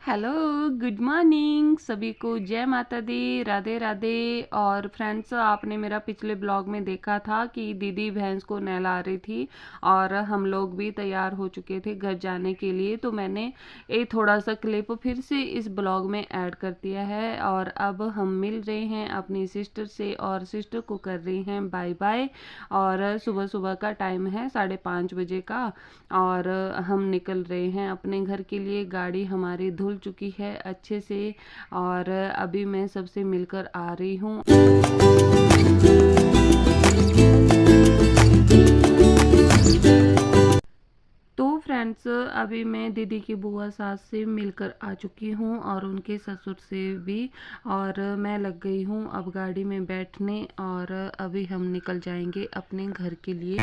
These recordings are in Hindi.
हेलो, गुड मॉर्निंग सभी को। जय माता दी, राधे राधे। और फ्रेंड्स, आपने मेरा पिछले ब्लॉग में देखा था कि दीदी भैंस को नहला रही थी और हम लोग भी तैयार हो चुके थे घर जाने के लिए। तो मैंने एक थोड़ा सा क्लिप फिर से इस ब्लॉग में ऐड कर दिया है और अब हम मिल रहे हैं अपनी सिस्टर से और सिस्टर को कर रहे हैं बाय बाय। और सुबह सुबह का टाइम है 5:30 बजे का और हम निकल रहे हैं अपने घर के लिए। गाड़ी हमारी धुल चुकी है अच्छे से और अभी मैं सबसे मिलकर आ रही हूँ। तो फ्रेंड्स, अभी मैं दीदी की बुआ सास से मिलकर आ चुकी हूँ और उनके ससुर से भी। और मैं लग गई हूँ अब गाड़ी में बैठने और अभी हम निकल जाएंगे अपने घर के लिए।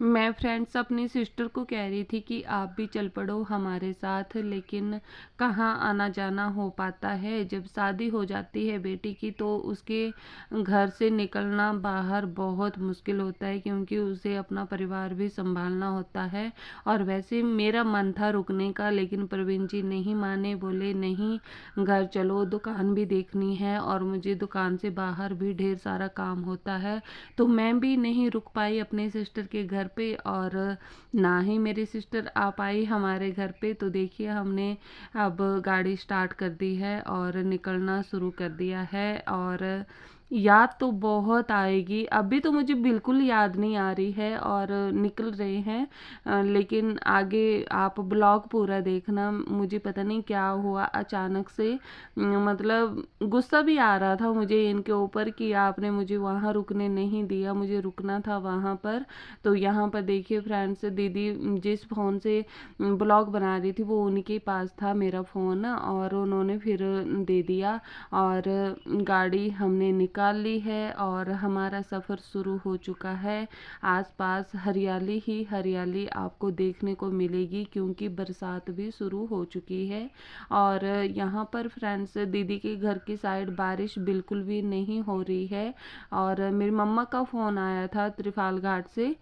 मैं फ्रेंड्स अपनी सिस्टर को कह रही थी कि आप भी चल पड़ो हमारे साथ, लेकिन कहाँ आना जाना हो पाता है। जब शादी हो जाती है बेटी की तो उसके घर से निकलना बाहर बहुत मुश्किल होता है, क्योंकि उसे अपना परिवार भी संभालना होता है। और वैसे मेरा मन था रुकने का, लेकिन प्रवीण जी नहीं माने, बोले नहीं घर चलो, दुकान भी देखनी है और मुझे दुकान से बाहर भी ढेर सारा काम होता है। तो मैं भी नहीं रुक पाई अपने सिस्टर के घर पे और ना ही मेरी सिस्टर आ पाई हमारे घर पे। तो देखिए हमने अब गाड़ी स्टार्ट कर दी है और निकलना शुरू कर दिया है। और याद तो बहुत आएगी, अभी तो मुझे बिल्कुल याद नहीं आ रही है और निकल रहे हैं। लेकिन आगे आप ब्लॉग पूरा देखना। मुझे पता नहीं क्या हुआ अचानक से, मतलब गुस्सा भी आ रहा था मुझे इनके ऊपर कि आपने मुझे वहाँ रुकने नहीं दिया, मुझे रुकना था वहाँ पर। तो यहाँ पर देखिए फ्रेंड्स, दीदी जिस फ़ोन से ब्लॉग बना रही थी वो उन्हीं के पास था मेरा फ़ोन, और उन्होंने फिर दे दिया और गाड़ी हमने निकाल ली है और हमारा सफ़र शुरू हो चुका है। आसपास हरियाली ही हरियाली आपको देखने को मिलेगी, क्योंकि बरसात भी शुरू हो चुकी है। और यहाँ पर फ्रेंड्स दीदी के घर की साइड बारिश बिल्कुल भी नहीं हो रही है। और मेरी मम्मा का फ़ोन आया था त्रिफाल घाट से,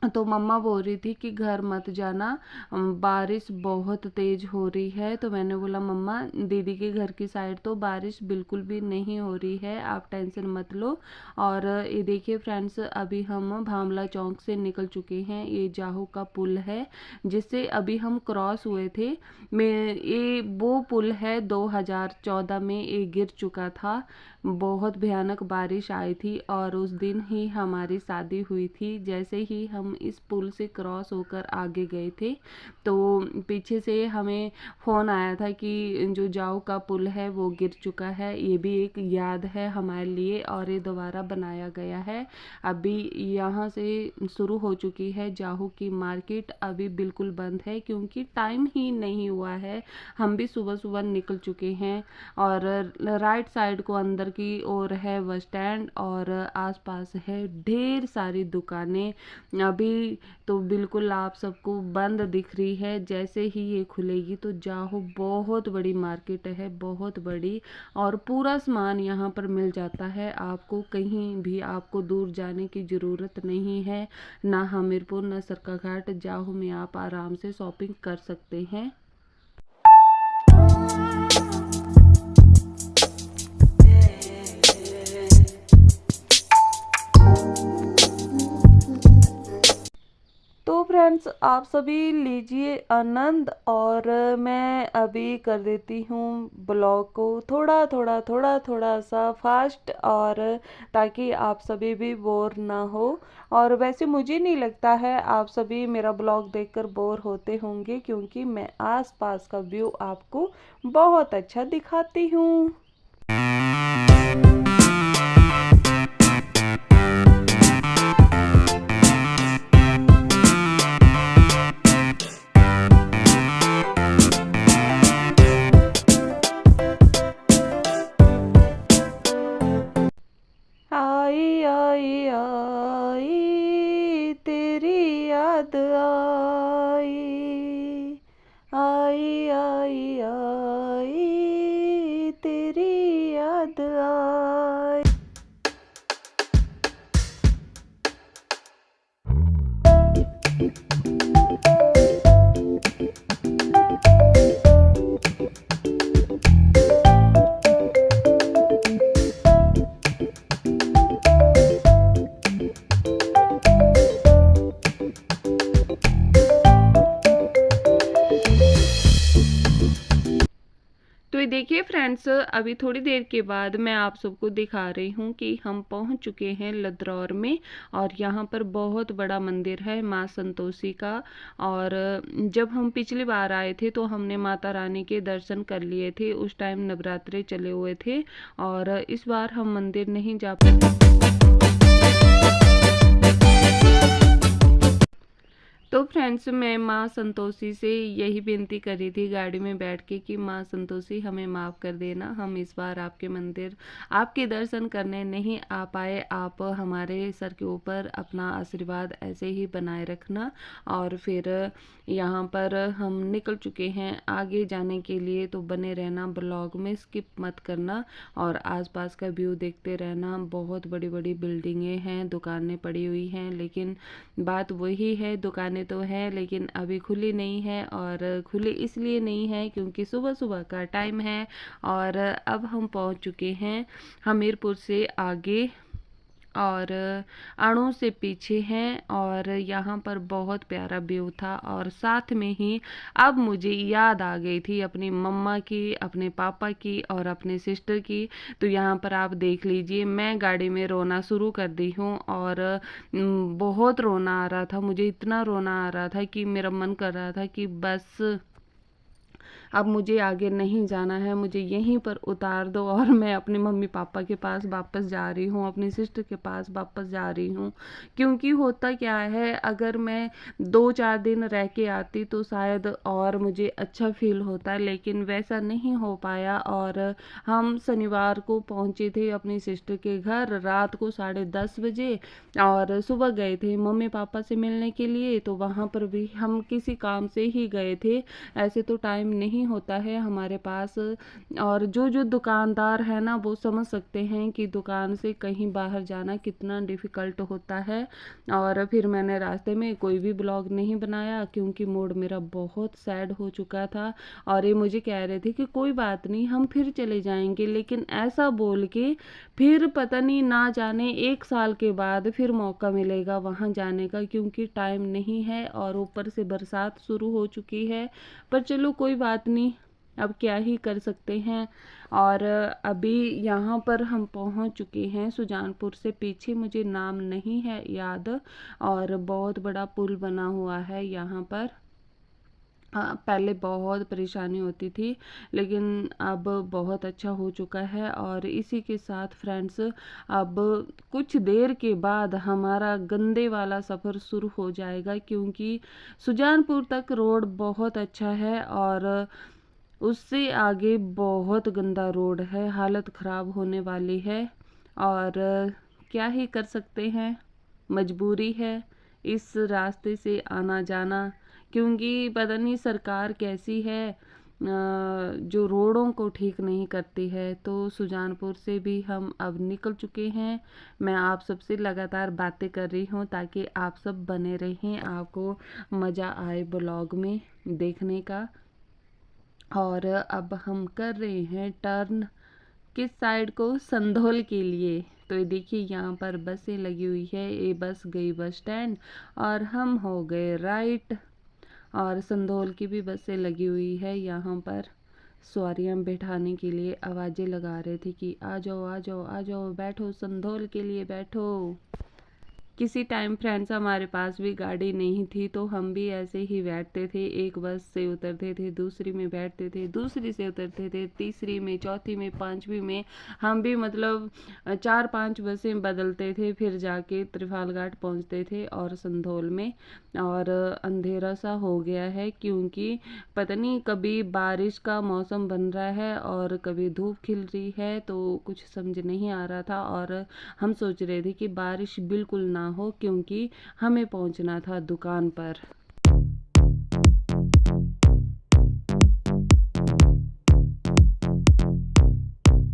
तो मम्मा बोल रही थी कि घर मत जाना, बारिश बहुत तेज़ हो रही है। तो मैंने बोला मम्मा दीदी के घर की साइड तो बारिश बिल्कुल भी नहीं हो रही है, आप टेंशन मत लो। और ये देखिए फ्रेंड्स, अभी हम भामला चौक से निकल चुके हैं। ये जाहू का पुल है जिससे अभी हम क्रॉस हुए थे। मैं ये वो पुल है 2014 में ये गिर चुका था। बहुत भयानक बारिश आई थी और उस दिन ही हमारी शादी हुई थी। जैसे ही हम इस पुल से क्रॉस होकर आगे गए थे तो पीछे से हमें फ़ोन आया था कि जो जाओ का पुल है वो गिर चुका है। ये भी एक याद है हमारे लिए और ये दोबारा बनाया गया है। अभी यहाँ से शुरू हो चुकी है जाहू की मार्केट, अभी बिल्कुल बंद है क्योंकि टाइम ही नहीं हुआ है। हम भी सुबह सुबह निकल चुके हैं और राइट साइड को अंदर की ओर है बस स्टैंड और आसपास है ढेर सारी दुकानें। अभी तो बिल्कुल आप सबको बंद दिख रही है, जैसे ही ये खुलेगी तो जाहो बहुत बड़ी मार्केट है, बहुत बड़ी। और पूरा सामान यहाँ पर मिल जाता है आपको, कहीं भी आपको दूर जाने की ज़रूरत नहीं है। ना हमीरपुर ना सरकाघाट, जाहो में आप आराम से शॉपिंग कर सकते हैं। तो फ्रेंड्स आप सभी लीजिए आनंद और मैं अभी कर देती हूँ ब्लॉग को थोड़ा सा फास्ट, और ताकि आप सभी भी बोर ना हो। और वैसे मुझे नहीं लगता है आप सभी मेरा ब्लॉग देखकर बोर होते होंगे, क्योंकि मैं आसपास का व्यू आपको बहुत अच्छा दिखाती हूँ। आई आई आई तेरी याद आई, आई आई आई तेरी याद आई। तो ये देखिए फ्रेंड्स, अभी थोड़ी देर के बाद मैं आप सबको दिखा रही हूँ कि हम पहुँच चुके हैं लद्रौर में। और यहाँ पर बहुत बड़ा मंदिर है माँ संतोषी का। और जब हम पिछली बार आए थे तो हमने माता रानी के दर्शन कर लिए थे, उस टाइम नवरात्रे चले हुए थे। और इस बार हम मंदिर नहीं जा पाए। तो फ्रेंड्स, मैं माँ संतोषी से यही विनती करी थी गाड़ी में बैठ के कि माँ संतोषी हमें माफ़ कर देना, हम इस बार आपके मंदिर आपके दर्शन करने नहीं आ पाए। आप हमारे सर के ऊपर अपना आशीर्वाद ऐसे ही बनाए रखना। और फिर यहाँ पर हम निकल चुके हैं आगे जाने के लिए, तो बने रहना, ब्लॉग में स्किप मत करना और आसपास का व्यू देखते रहना। बहुत बड़ी बड़ी बिल्डिंगें हैं, दुकानें पड़ी हुई हैं, लेकिन बात वही है, दुकानें तो है लेकिन अभी खुली नहीं है। और खुली इसलिए नहीं है क्योंकि सुबह सुबह का टाइम है। और अब हम पहुंच चुके हैं हमीरपुर से आगे और अणु से पीछे हैं। और यहाँ पर बहुत प्यारा व्यू था। और साथ में ही अब मुझे याद आ गई थी अपनी मम्मा की, अपने पापा की और अपने सिस्टर की। तो यहाँ पर आप देख लीजिए, मैं गाड़ी में रोना शुरू कर दी हूँ। और बहुत रोना आ रहा था, मुझे इतना रोना आ रहा था कि मेरा मन कर रहा था कि बस अब मुझे आगे नहीं जाना है, मुझे यहीं पर उतार दो और मैं अपने मम्मी पापा के पास वापस जा रही हूँ, अपनी सिस्टर के पास वापस जा रही हूँ। क्योंकि होता क्या है, अगर मैं 2-4 दिन रह के आती तो शायद और मुझे अच्छा फील होता, लेकिन वैसा नहीं हो पाया। और हम शनिवार को पहुँचे थे अपनी सिस्टर के घर रात को 10:30 बजे और सुबह गए थे मम्मी पापा से मिलने के लिए। तो वहाँ पर भी हम किसी काम से ही गए थे, ऐसे तो टाइम नहीं होता है हमारे पास। और जो दुकानदार है ना, वो समझ सकते हैं कि दुकान से कहीं बाहर जाना कितना डिफ़िकल्ट होता है। और फिर मैंने रास्ते में कोई भी ब्लॉग नहीं बनाया क्योंकि मूड मेरा बहुत सैड हो चुका था। और ये मुझे कह रहे थे कि कोई बात नहीं, हम फिर चले जाएंगे, लेकिन ऐसा बोल के फिर पता नहीं, ना जाने 1 साल के बाद फिर मौका मिलेगा वहाँ जाने का, क्योंकि टाइम नहीं है और ऊपर से बरसात शुरू हो चुकी है। पर चलो कोई बात नहीं, अब क्या ही कर सकते हैं। और अभी यहाँ पर हम पहुँच चुके हैं सुजानपुर से पीछे, मुझे नाम नहीं है याद। और बहुत बड़ा पुल बना हुआ है यहाँ पर। पहले बहुत परेशानी होती थी, लेकिन अब बहुत अच्छा हो चुका है। और इसी के साथ फ्रेंड्स, अब कुछ देर के बाद हमारा गंदे वाला सफ़र शुरू हो जाएगा, क्योंकि सुजानपुर तक रोड बहुत अच्छा है और उससे आगे बहुत गंदा रोड है, हालत ख़राब होने वाली है। और क्या ही कर सकते हैं, मजबूरी है इस रास्ते से आना जाना। क्योंकि पता नहीं सरकार कैसी है, जो रोडों को ठीक नहीं करती है। तो सुजानपुर से भी हम अब निकल चुके हैं। मैं आप सबसे लगातार बातें कर रही हूँ ताकि आप सब बने रहें, आपको मज़ा आए ब्लॉग में देखने का। और अब हम कर रहे हैं टर्न किस साइड को, संधोल के लिए। तो ये देखिए यहाँ पर बसें लगी हुई है, ये बस गई बस स्टैंड और हम हो गए राइट। और संधोल की भी बसें लगी हुई है यहाँ पर, सवारियाँ बैठाने के लिए आवाज़ें लगा रहे थे कि आ जाओ आ जाओ आ जाओ, बैठो संधोल के लिए बैठो। किसी टाइम फ्रेंड्स हमारे पास भी गाड़ी नहीं थी तो हम भी ऐसे ही बैठते थे, एक बस से उतरते थे, दूसरी में बैठते थे, दूसरी से उतरते थे, तीसरी में, चौथी में, पांचवी में। हम भी मतलब 4-5 बसें बदलते थे, फिर जाके त्रिफाल घाट पहुंचते थे और संधोल में। और अंधेरा सा हो गया है क्योंकि पता नहीं कभी बारिश का मौसम बन रहा है और कभी धूप खिल रही है, तो कुछ समझ नहीं आ रहा था। और हम सोच रहे थे कि बारिश बिल्कुल ना हो क्योंकि हमें पहुंचना था दुकान पर।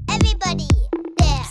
Everybody there.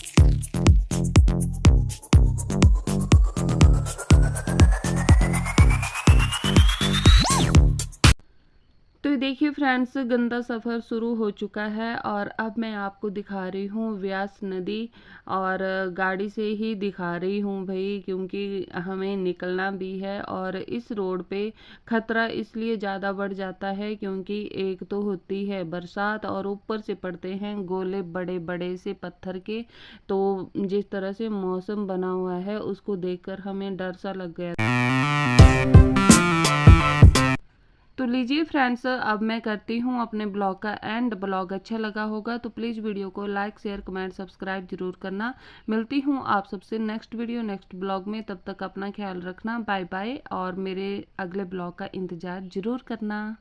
देखिए फ्रेंड्स, गंदा सफ़र शुरू हो चुका है और अब मैं आपको दिखा रही हूँ व्यास नदी। और गाड़ी से ही दिखा रही हूँ भाई, क्योंकि हमें निकलना भी है। और इस रोड पे खतरा इसलिए ज़्यादा बढ़ जाता है क्योंकि एक तो होती है बरसात और ऊपर से पड़ते हैं गोले बड़े बड़े से पत्थर के। तो जिस तरह से मौसम बना हुआ है उसको देखकर हमें डर सा लग गया। तो लीजिए फ्रेंड्स, अब मैं करती हूँ अपने ब्लॉग का एंड। ब्लॉग अच्छा लगा होगा तो प्लीज़ वीडियो को लाइक शेयर कमेंट सब्सक्राइब जरूर करना। मिलती हूँ आप सबसे नेक्स्ट वीडियो नेक्स्ट ब्लॉग में। तब तक अपना ख्याल रखना। Bye bye. और मेरे अगले ब्लॉग का इंतज़ार ज़रूर करना।